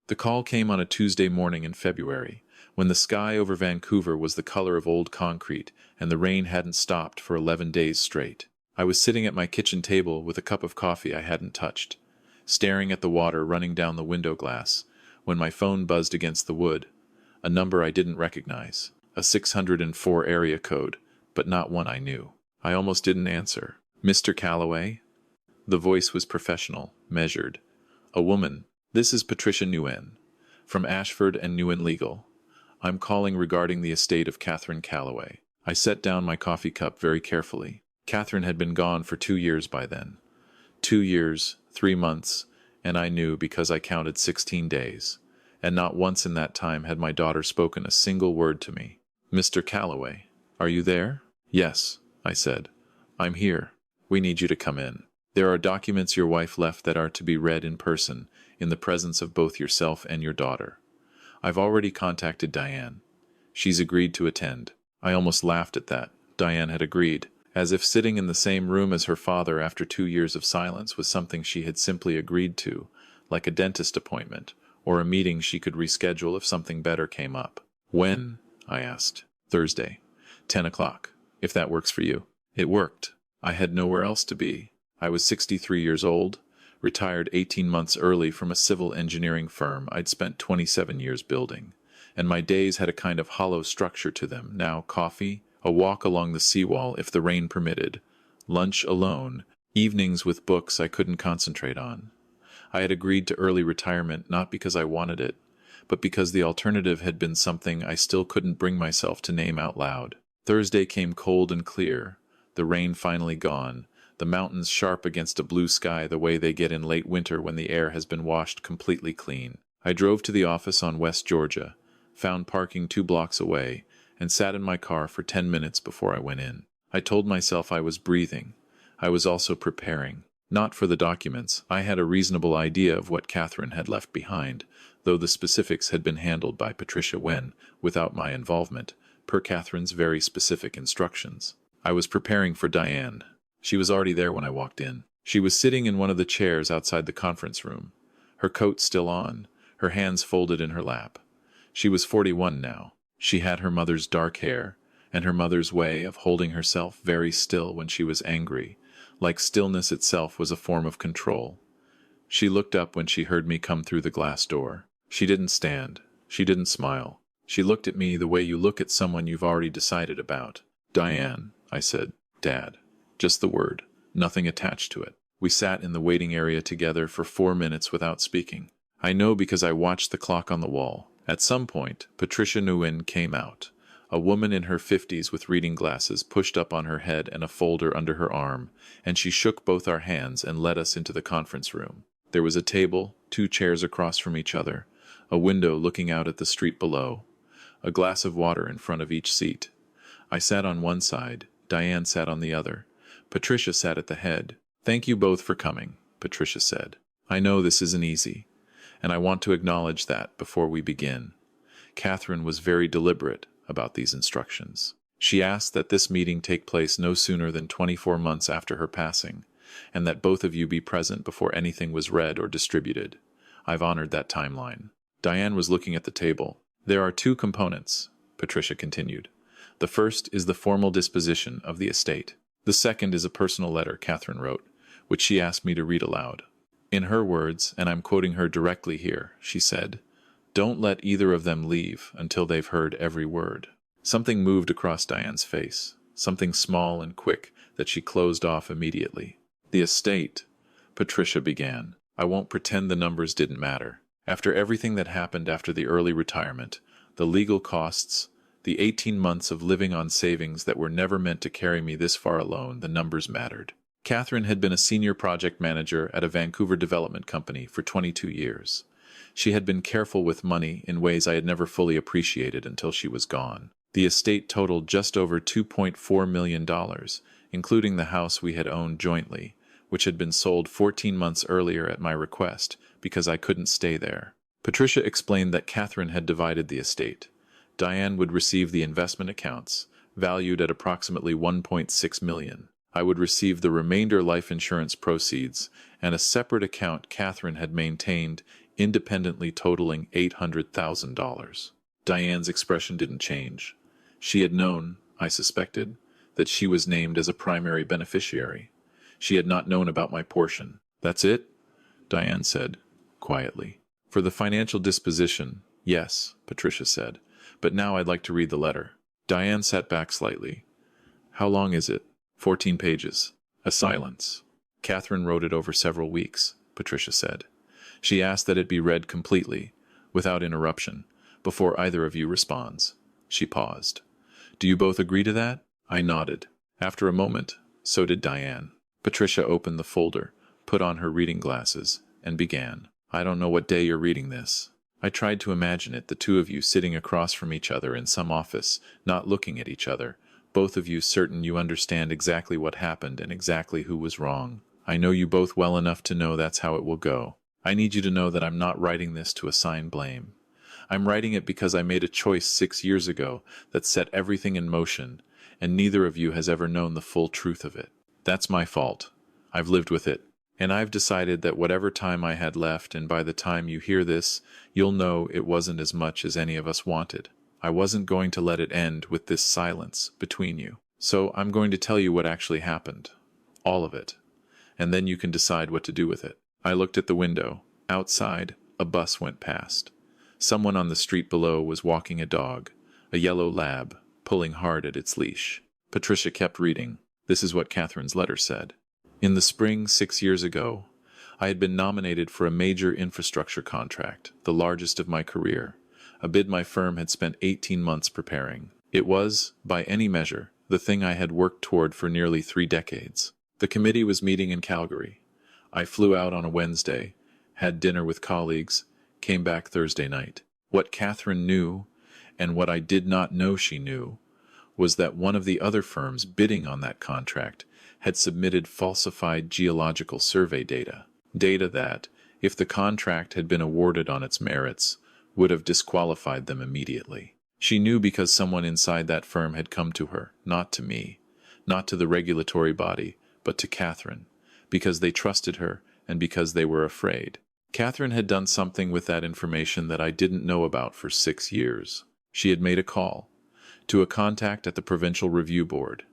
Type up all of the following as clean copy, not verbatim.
The call came on a Tuesday morning in February, when the sky over Vancouver was the color of old concrete and the rain hadn't stopped for 11 days straight. I was sitting at my kitchen table with a cup of coffee I hadn't touched, staring at the water running down the window glass, when my phone buzzed against the wood. A number I didn't recognize, a 604 area code, but not one I knew. I almost didn't answer. "Mr. Calloway?" The voice was professional, measured. "A woman. This is Patricia Nguyen, from Ashford and Nguyen Legal. I'm calling regarding the estate of Catherine Calloway." I set down my coffee cup very carefully. Catherine had been gone for 2 years by then. 2 years, 3 months, and I knew because I counted 16 days. And not once in that time had my daughter spoken a single word to me. "Mr. Calloway, are you there?" "Yes," I said. "I'm here. We need you to come in. There are documents your wife left that are to be read in person, in the presence of both yourself and your daughter. I've already contacted Diane. She's agreed to attend." I almost laughed at that. Diane had agreed, as if sitting in the same room as her father after 2 years of silence was something she had simply agreed to, like a dentist appointment, or a meeting she could reschedule if something better came up. "When?" I asked. "Thursday, 10 o'clock, if that works for you." It worked. I had nowhere else to be. I was 63 years old, retired 18 months early from a civil engineering firm I'd spent 27 years building, and my days had a kind of hollow structure to them. Now coffee, a walk along the seawall if the rain permitted, lunch alone, evenings with books I couldn't concentrate on. I had agreed to early retirement not because I wanted it, but because the alternative had been something I still couldn't bring myself to name out loud. Thursday came cold and clear, the rain finally gone, the mountains sharp against a blue sky the way they get in late winter when the air has been washed completely clean. I drove to the office on West Georgia, found parking 2 blocks away, and sat in my car for 10 minutes before I went in. I told myself I was breathing. I was also preparing. Not for the documents. I had a reasonable idea of what Catherine had left behind, though the specifics had been handled by Patricia Nguyen, without my involvement, per Catherine's very specific instructions. I was preparing for Diane. She was already there when I walked in. She was sitting in one of the chairs outside the conference room, her coat still on, her hands folded in her lap. She was 41 now. She had her mother's dark hair, and her mother's way of holding herself very still when she was angry, like stillness itself was a form of control. She looked up when she heard me come through the glass door. She didn't stand. She didn't smile. She looked at me the way you look at someone you've already decided about. "Diane," I said. "Dad." Just the word, nothing attached to it. We sat in the waiting area together for 4 minutes without speaking. I know because I watched the clock on the wall. At some point, Patricia Nguyen came out, a woman in her 50s with reading glasses pushed up on her head and a folder under her arm, and she shook both our hands and led us into the conference room. There was a table, 2 chairs across from each other, a window looking out at the street below, a glass of water in front of each seat. I sat on one side, Diane sat on the other. Patricia sat at the head. "Thank you both for coming," Patricia said. "I know this isn't easy, and I want to acknowledge that before we begin." Catherine was very deliberate about these instructions. She asked that this meeting take place no sooner than 24 months after her passing, and that both of you be present before anything was read or distributed. I've honored that timeline. Diane was looking at the table. "There are 2 components," Patricia continued. "The first is the formal disposition of the estate. The second is a personal letter Catherine wrote, which she asked me to read aloud. In her words, and I'm quoting her directly here, she said, 'Don't let either of them leave until they've heard every word.'" Something moved across Diane's face, something small and quick that she closed off immediately. "The estate," Patricia began. "I won't pretend the numbers didn't matter. After everything that happened after the early retirement, the legal costs, the 18 months of living on savings that were never meant to carry me this far alone, the numbers mattered." Catherine had been a senior project manager at a Vancouver development company for 22 years. She had been careful with money in ways I had never fully appreciated until she was gone. The estate totaled just over $2.4 million, including the house we had owned jointly, which had been sold 14 months earlier at my request because I couldn't stay there. Patricia explained that Catherine had divided the estate. Diane would receive the investment accounts, valued at approximately $1.6 million. I would receive the remainder life insurance proceeds and a separate account Catherine had maintained independently totaling $800,000. Diane's expression didn't change. She had known, I suspected, that she was named as a primary beneficiary. She had not known about my portion. "That's it?" Diane said, quietly. "For the financial disposition, yes," Patricia said. "But now I'd like to read the letter." Diane sat back slightly. "How long is it?" 14 pages. A silence. "Catherine wrote it over several weeks," Patricia said. "She asked that it be read completely, without interruption, before either of you responds." She paused. "Do you both agree to that?" I nodded. After a moment, so did Diane. Patricia opened the folder, put on her reading glasses, and began. "I don't know what day you're reading this." I tried to imagine it, the two of you sitting across from each other in some office, not looking at each other, both of you certain you understand exactly what happened and exactly who was wrong. I know you both well enough to know that's how it will go. I need you to know that I'm not writing this to assign blame. I'm writing it because I made a choice 6 years ago that set everything in motion, and neither of you has ever known the full truth of it. That's my fault. I've lived with it. And I've decided that whatever time I had left, and by the time you hear this, you'll know it wasn't as much as any of us wanted. I wasn't going to let it end with this silence between you. So I'm going to tell you what actually happened. All of it. And then you can decide what to do with it. I looked at the window. Outside, a bus went past. Someone on the street below was walking a dog, a yellow lab, pulling hard at its leash. Patricia kept reading. This is what Catherine's letter said. "In the spring 6 years ago, I had been nominated for a major infrastructure contract, the largest of my career, a bid my firm had spent 18 months preparing. It was, by any measure, the thing I had worked toward for nearly 3 decades. The committee was meeting in Calgary. I flew out on a Wednesday, had dinner with colleagues, came back Thursday night. What Catherine knew, and what I did not know she knew, was that one of the other firms bidding on that contract had submitted falsified geological survey data. Data that, if the contract had been awarded on its merits, would have disqualified them immediately. She knew because someone inside that firm had come to her, not to me, not to the regulatory body, but to Catherine, because they trusted her and because they were afraid. Catherine had done something with that information that I didn't know about for 6 years. She had made a call to a contact at the Provincial Review Board.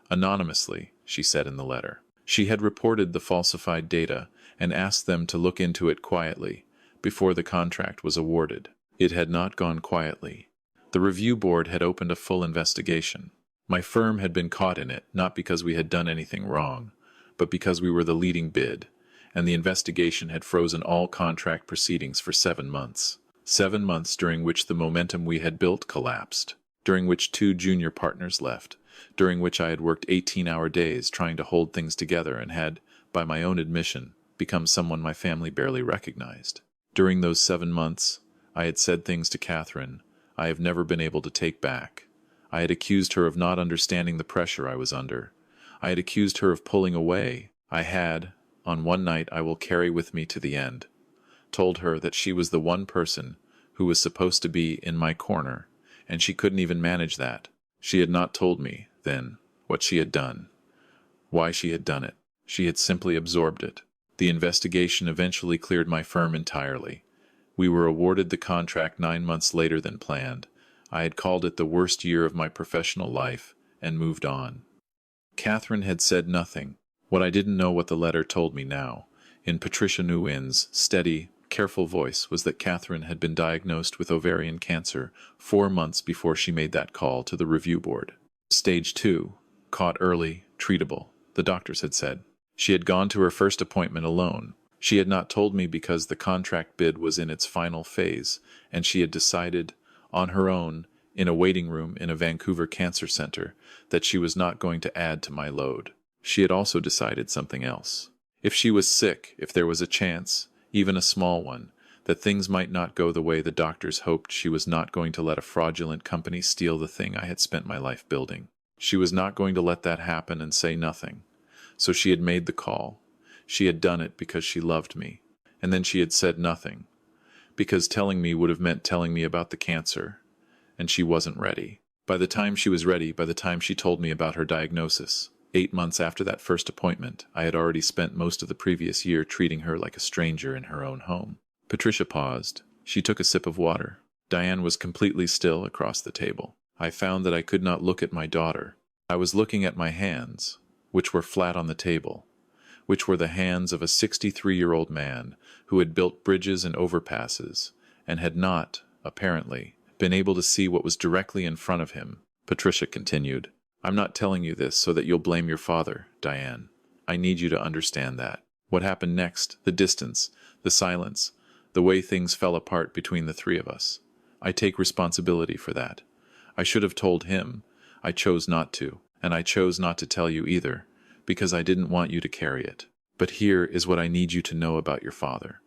Anonymously, she said in the letter. She had reported the falsified data and asked them to look into it quietly before the contract was awarded. It had not gone quietly. The review board had opened a full investigation. My firm had been caught in it, not because we had done anything wrong, but because we were the leading bid, and the investigation had frozen all contract proceedings for 7 months. 7 months during which the momentum we had built collapsed, during which 2 junior partners left, during which I had worked 18-hour days trying to hold things together and had, by my own admission, become someone my family barely recognized. During those 7 months, I had said things to Catherine I have never been able to take back. I had accused her of not understanding the pressure I was under. I had accused her of pulling away. I had, on one night I will carry with me to the end, told her that she was the one person who was supposed to be in my corner, and she couldn't even manage that. She had not told me, then, what she had done, why she had done it. She had simply absorbed it. The investigation eventually cleared my firm entirely. We were awarded the contract 9 months later than planned. I had called it the worst year of my professional life, and moved on. Catherine had said nothing. What I didn't know what the letter told me now, in Patricia Nguyen's steady, careful voice, was that Catherine had been diagnosed with ovarian cancer 4 months before she made that call to the review board. Stage 2, caught early, treatable, the doctors had said. She had gone to her first appointment alone. She had not told me because the contract bid was in its final phase, and she had decided, on her own, in a waiting room in a Vancouver cancer center, that she was not going to add to my load. She had also decided something else. If she was sick, if there was a chance, even a small one, that things might not go the way the doctors hoped, she was not going to let a fraudulent company steal the thing I had spent my life building. She was not going to let that happen and say nothing. So she had made the call. She had done it because she loved me. And then she had said nothing, because telling me would have meant telling me about the cancer. And she wasn't ready. By the time she was ready, by the time she told me about her diagnosis, 8 months after that first appointment, I had already spent most of the previous year treating her like a stranger in her own home. Patricia paused. She took a sip of water. Diane was completely still across the table. I found that I could not look at my daughter. I was looking at my hands, which were flat on the table, which were the hands of a 63-year-old man who had built bridges and overpasses, and had not, apparently, been able to see what was directly in front of him. Patricia continued, I'm not telling you this so that you'll blame your father, Diane. I need you to understand that. What happened next, the distance, the silence, the way things fell apart between the three of us. I take responsibility for that. I should have told him. I chose not to, and I chose not to tell you either, because I didn't want you to carry it. But here is what I need you to know about your father.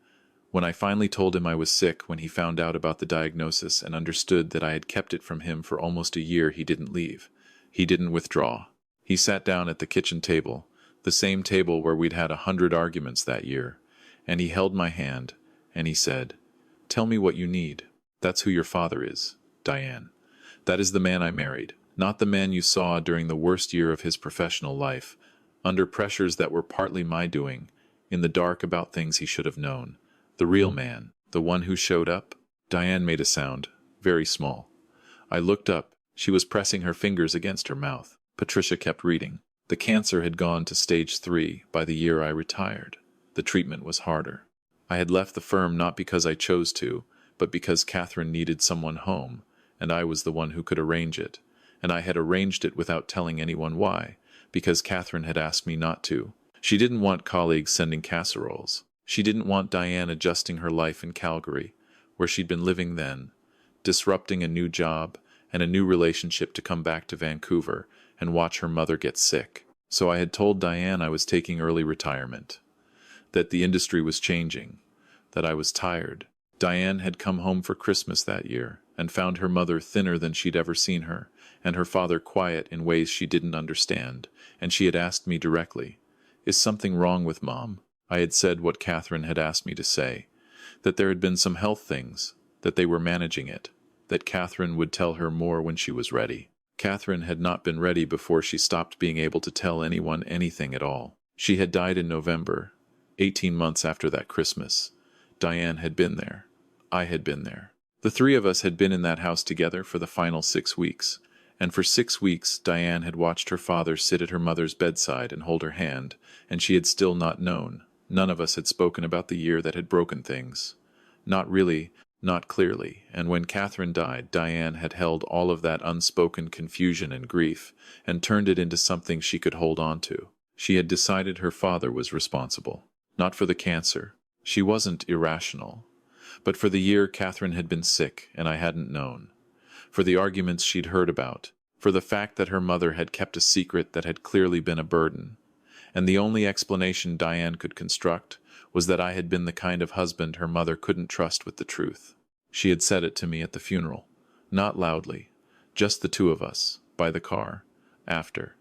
When I finally told him I was sick, when he found out about the diagnosis and understood that I had kept it from him for almost a year, he didn't leave. He didn't withdraw. He sat down at the kitchen table, the same table where we'd had 100 arguments that year, and he held my hand, and he said, Tell me what you need. That's who your father is, Diane. That is the man I married, not the man you saw during the worst year of his professional life, under pressures that were partly my doing, in the dark about things he should have known. The real man, the one who showed up. Diane made a sound, very small. I looked up. She was pressing her fingers against her mouth. Patricia kept reading. The cancer had gone to stage 3 by the year I retired. The treatment was harder. I had left the firm not because I chose to, but because Catherine needed someone home, and I was the one who could arrange it. And I had arranged it without telling anyone why, because Catherine had asked me not to. She didn't want colleagues sending casseroles. She didn't want Diane adjusting her life in Calgary, where she'd been living then, disrupting a new job and a new relationship to come back to Vancouver and watch her mother get sick. So I had told Diane I was taking early retirement, that the industry was changing, that I was tired. Diane had come home for Christmas that year and found her mother thinner than she'd ever seen her, and her father quiet in ways she didn't understand, and she had asked me directly, Is something wrong with Mom? I had said what Catherine had asked me to say, that there had been some health things, that they were managing it, that Catherine would tell her more when she was ready. Catherine had not been ready before she stopped being able to tell anyone anything at all. She had died in November, 18 months after that Christmas. Diane had been there. I had been there. The three of us had been in that house together for the final 6 weeks, and for 6 weeks Diane had watched her father sit at her mother's bedside and hold her hand, and she had still not known. None of us had spoken about the year that had broken things. Not really, not clearly, and when Catherine died, Diane had held all of that unspoken confusion and grief and turned it into something she could hold on to. She had decided her father was responsible, not for the cancer. She wasn't irrational, but for the year Catherine had been sick and I hadn't known, for the arguments she'd heard about, for the fact that her mother had kept a secret that had clearly been a burden. And the only explanation Diane could construct was that I had been the kind of husband her mother couldn't trust with the truth. She had said it to me at the funeral, not loudly, just the two of us, by the car, after.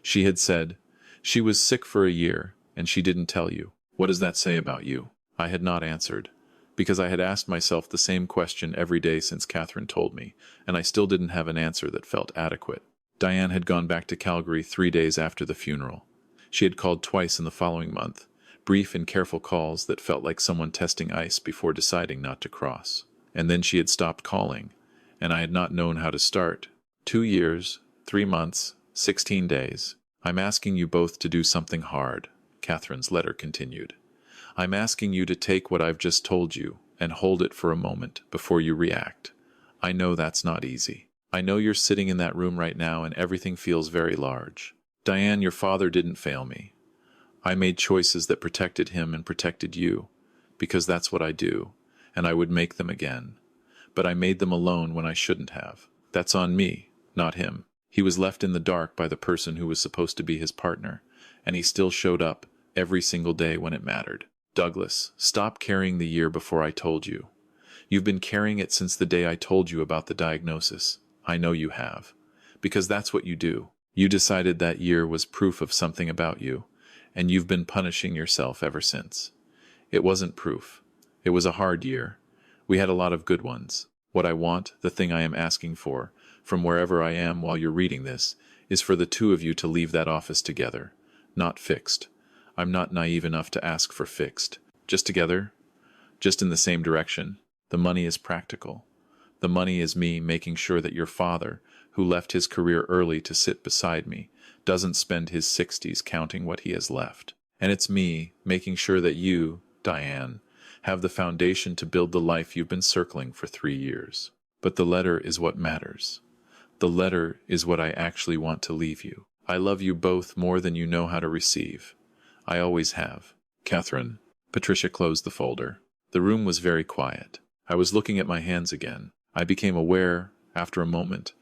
She had said, She was sick for a year, and she didn't tell you. What does that say about you? I had not answered, because I had asked myself the same question every day since Catherine told me, and I still didn't have an answer that felt adequate. Diane had gone back to Calgary 3 days after the funeral. She had called twice in the following month, brief and careful calls that felt like someone testing ice before deciding not to cross. And then she had stopped calling, and I had not known how to start. 2 years, 3 months, 16 days. I'm asking you both to do something hard, Catherine's letter continued. I'm asking you to take what I've just told you and hold it for a moment before you react. I know that's not easy. I know you're sitting in that room right now and everything feels very large. Diane, your father didn't fail me. I made choices that protected him and protected you, because that's what I do, and I would make them again. But I made them alone when I shouldn't have. That's on me, not him. He was left in the dark by the person who was supposed to be his partner, and he still showed up every single day when it mattered. Douglas, stop carrying the year before I told you. You've been carrying it since the day I told you about the diagnosis. I know you have. Because that's what you do. You decided that year was proof of something about you, and you've been punishing yourself ever since. It wasn't proof. It was a hard year. We had a lot of good ones. What I want, the thing I am asking for, from wherever I am while you're reading this, is for the two of you to leave that office together. Not fixed. I'm not naive enough to ask for fixed. Just together. just in the same direction. The money is practical. The money is me making sure that your father, who left his career early to sit beside me, doesn't spend his 60s counting what he has left. And it's me making sure that you, Diane, have the foundation to build the life you've been circling for 3 years. But the letter is what matters. The letter is what I actually want to leave you. I love you both more than you know how to receive. I always have. Catherine. Patricia closed the folder. The room was very quiet. I was looking at my hands again. I became aware, after a moment,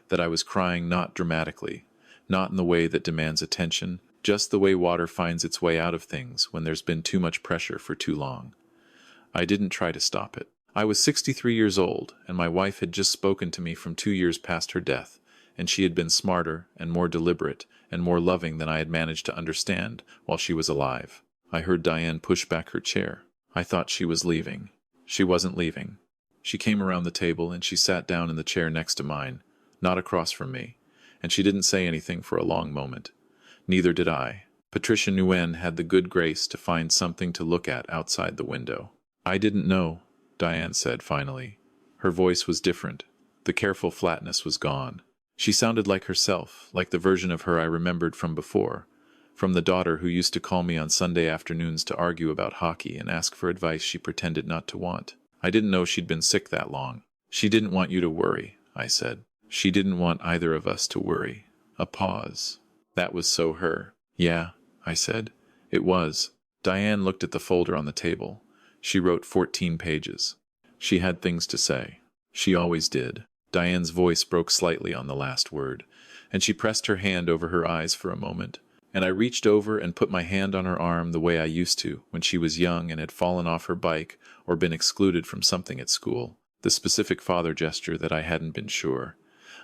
that I was crying not dramatically, not in the way that demands attention, just the way water finds its way out of things when there's been too much pressure for too long. I didn't try to stop it. I was 63 years old, and my wife had just spoken to me from 2 years past her death, and she had been smarter and more deliberate and more loving than I had managed to understand while she was alive. I heard Diane push back her chair. I thought she was leaving. She wasn't leaving. She came around the table and she sat down in the chair next to mine, not across from me, and she didn't say anything for a long moment. Neither did I. Patricia Nguyen had the good grace to find something to look at outside the window. I didn't know, Diane said finally. Her voice was different. The careful flatness was gone. She sounded like herself, like the version of her I remembered from before, from the daughter who used to call me on Sunday afternoons to argue about hockey and ask for advice she pretended not to want. I didn't know she'd been sick that long. She didn't want you to worry, I said. She didn't want either of us to worry. A pause. That was so her. Yeah, I said. It was. Diane looked at the folder on the table. She wrote 14 pages. She had things to say. She always did. Diane's voice broke slightly on the last word, and she pressed her hand over her eyes for a moment, and I reached over and put my hand on her arm the way I used to when she was young and had fallen off her bike or been excluded from something at school, the specific father gesture that I hadn't been sure.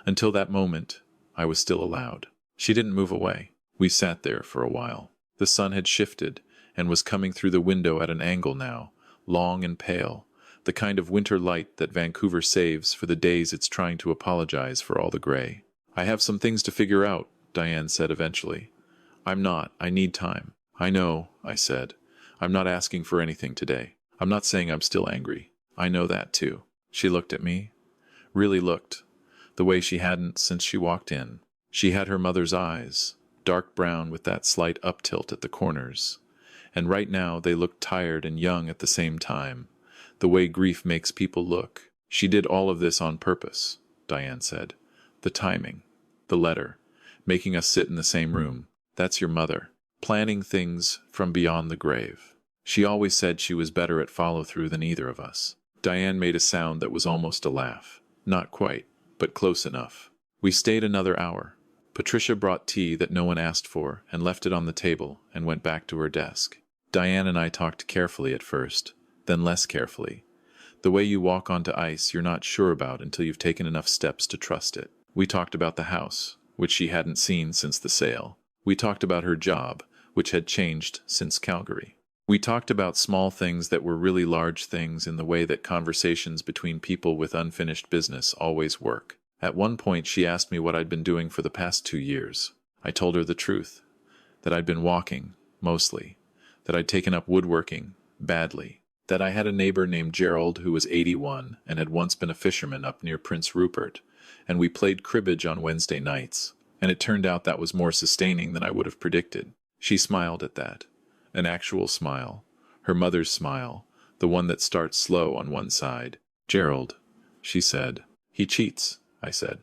Until that moment, I was still allowed. She didn't move away. We sat there for a while. The sun had shifted and was coming through the window at an angle now, long and pale, the kind of winter light that Vancouver saves for the days it's trying to apologize for all the gray. I have some things to figure out, Diane said eventually. I need time. I know, I said. I'm not asking for anything today. I'm not saying I'm still angry. I know that too. She looked at me. Really looked. The way she hadn't since she walked in. She had her mother's eyes, dark brown with that slight uptilt at the corners. And right now they looked tired and young at the same time. The way grief makes people look. She did all of this on purpose, Diane said. The timing, the letter, making us sit in the same room. That's your mother. Planning things from beyond the grave. She always said she was better at follow-through than either of us. Diane made a sound that was almost a laugh. Not quite, but close enough. We stayed another hour. Patricia brought tea that no one asked for and left it on the table and went back to her desk. Diane and I talked carefully at first, then less carefully. The way you walk onto ice you're not sure about until you've taken enough steps to trust it. We talked about the house, which she hadn't seen since the sale. We talked about her job, which had changed since Calgary. We talked about small things that were really large things in the way that conversations between people with unfinished business always work. At one point she asked me what I'd been doing for the past 2 years. I told her the truth, that I'd been walking, mostly, that I'd taken up woodworking, badly, that I had a neighbor named Gerald who was 81 and had once been a fisherman up near Prince Rupert, and we played cribbage on Wednesday nights, and it turned out that was more sustaining than I would have predicted. She smiled at that. An actual smile. Her mother's smile, the one that starts slow on one side. Gerald, she said. He cheats, I said.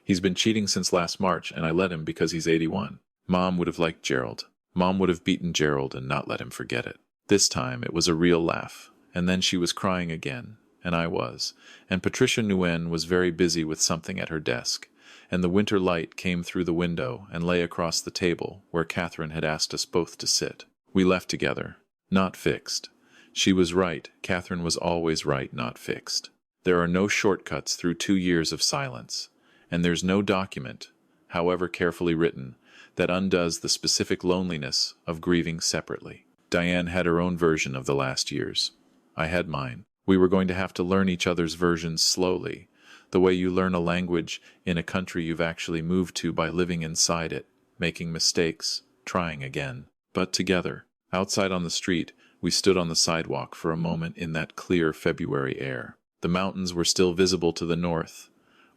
He's been cheating since last March, and I let him because he's 81. Mom would have liked Gerald. Mom would have beaten Gerald and not let him forget it. This time it was a real laugh, and then she was crying again, and I was, and Patricia Nguyen was very busy with something at her desk, and the winter light came through the window and lay across the table where Catherine had asked us both to sit. We left together. Not fixed. She was right. Catherine was always right, not fixed. There are no shortcuts through 2 years of silence, and there's no document, however carefully written, that undoes the specific loneliness of grieving separately. Diane had her own version of the last years. I had mine. We were going to have to learn each other's versions slowly, the way you learn a language in a country you've actually moved to by living inside it, making mistakes, trying again. But together. Outside on the street, We stood on the sidewalk for a moment in that clear February air. The mountains were still visible to the north,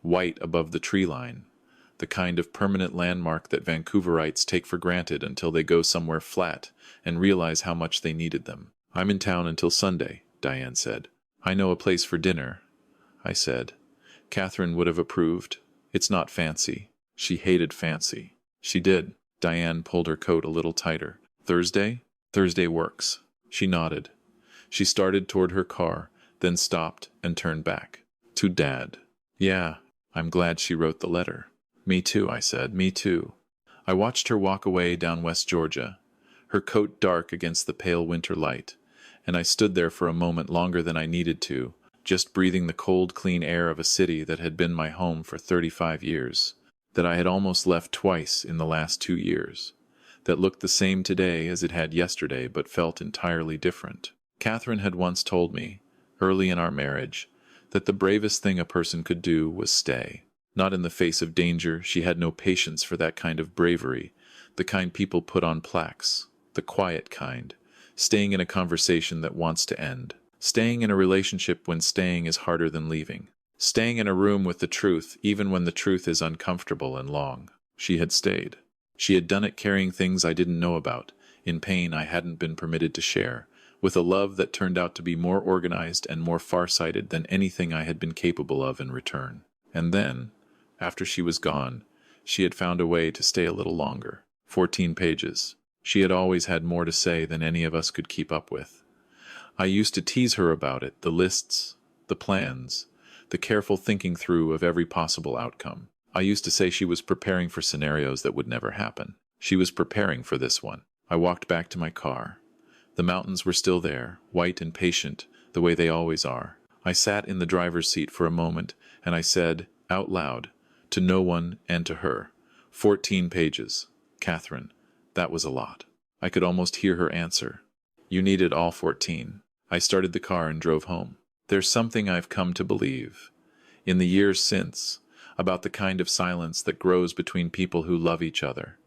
white above the tree line, the kind of permanent landmark that Vancouverites take for granted until they go somewhere flat and realize how much they needed them. "I'm in town until Sunday," Diane said. "I know a place for dinner," I said. Catherine would have approved. It's not fancy. She hated fancy. She did. Diane pulled her coat a little tighter. "Thursday?" "Thursday works." She nodded. She started toward her car, then stopped and turned back. "To Dad." "Yeah, I'm glad she wrote the letter." "Me too," I said. "Me too." I watched her walk away down West Georgia, her coat dark against the pale winter light, and I stood there for a moment longer than I needed to, just breathing the cold, clean air of a city that had been my home for 35 years, that I had almost left twice in the last 2 years, that looked the same today as it had yesterday but felt entirely different. Catherine had once told me, early in our marriage, that the bravest thing a person could do was stay. Not in the face of danger. She had no patience for that kind of bravery, the kind people put on plaques, the quiet kind, staying in a conversation that wants to end, staying in a relationship when staying is harder than leaving, staying in a room with the truth even when the truth is uncomfortable and long. She had stayed. She had done it carrying things I didn't know about, in pain I hadn't been permitted to share, with a love that turned out to be more organized and more far-sighted than anything I had been capable of in return. And then, after she was gone, she had found a way to stay a little longer. 14 pages. She had always had more to say than any of us could keep up with. I used to tease her about it, the lists, the plans, the careful thinking through of every possible outcome. I used to say she was preparing for scenarios that would never happen. She was preparing for this one. I walked back to my car. The mountains were still there, white and patient, the way they always are. I sat in the driver's seat for a moment, and I said, out loud, to no one and to her, 14 pages. Catherine, that was a lot. I could almost hear her answer. You needed all 14. I started the car and drove home. There's something I've come to believe, in the years since, about the kind of silence that grows between people who love each other.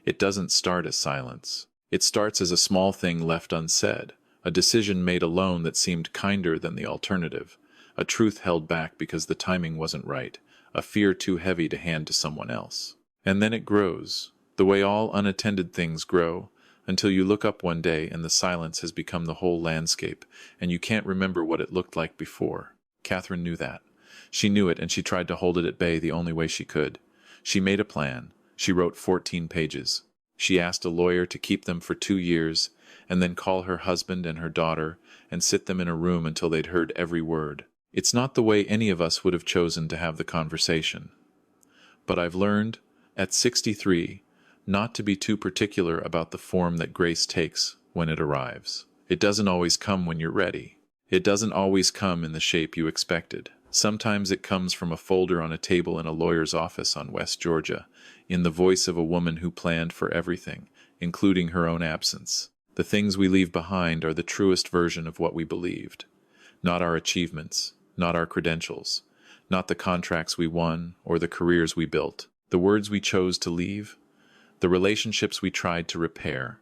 It doesn't start as silence. It starts as a small thing left unsaid, a decision made alone that seemed kinder than the alternative, a truth held back because the timing wasn't right, a fear too heavy to hand to someone else. And then it grows, the way all unattended things grow, until you look up one day and the silence has become the whole landscape, and you can't remember what it looked like before. Catherine knew that. She knew it, and she tried to hold it at bay the only way she could. She made a plan. She wrote 14 pages. She asked a lawyer to keep them for 2 years, and then call her husband and her daughter and sit them in a room until they'd heard every word. It's not the way any of us would have chosen to have the conversation. But I've learned, at 63, not to be too particular about the form that grace takes when it arrives. It doesn't always come when you're ready. It doesn't always come in the shape you expected. Sometimes it comes from a folder on a table in a lawyer's office on West Georgia, in the voice of a woman who planned for everything, including her own absence. The things we leave behind are the truest version of what we believed. Not our achievements, not our credentials, not the contracts we won or the careers we built. The words we chose to leave, the relationships we tried to repair,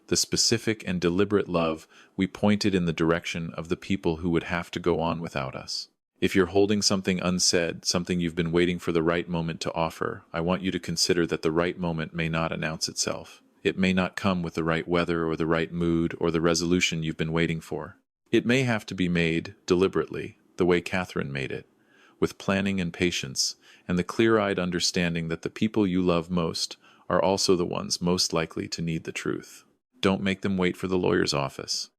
the specific and deliberate love we pointed in the direction of the people who would have to go on without us. If you're holding something unsaid, something you've been waiting for the right moment to offer, I want you to consider that the right moment may not announce itself. It may not come with the right weather or the right mood or the resolution you've been waiting for. It may have to be made deliberately, the way Catherine made it, with planning and patience, and the clear-eyed understanding that the people you love most are also the ones most likely to need the truth. Don't make them wait for the lawyer's office.